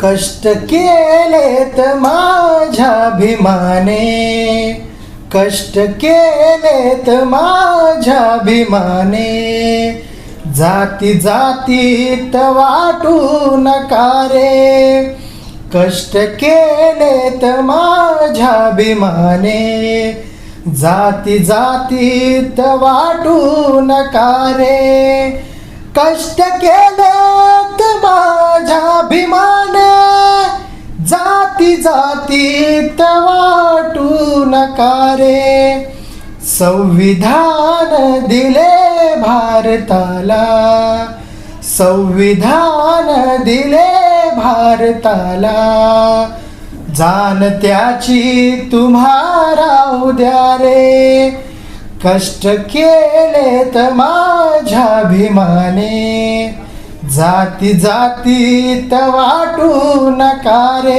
कष्ट केलेत माझ्या भीमाने, कष्ट केलेत माझ्या भीमाने, जाती जातीत वाटू नका रे. कष्ट केलेत माझ्या भीमाने, जाती जातीत वाटू नका रे. कष्ट केलेत माझ्या भीमाने, जाती जातीत वाटू नका रे. संविधान दिले भारताला, संविधान दिले भारताला, जाण त्याची तुम्हारा उद्या रे. कष्ट केलेत माझ्या भीमाने, जाती जातीत वाटू नका रे.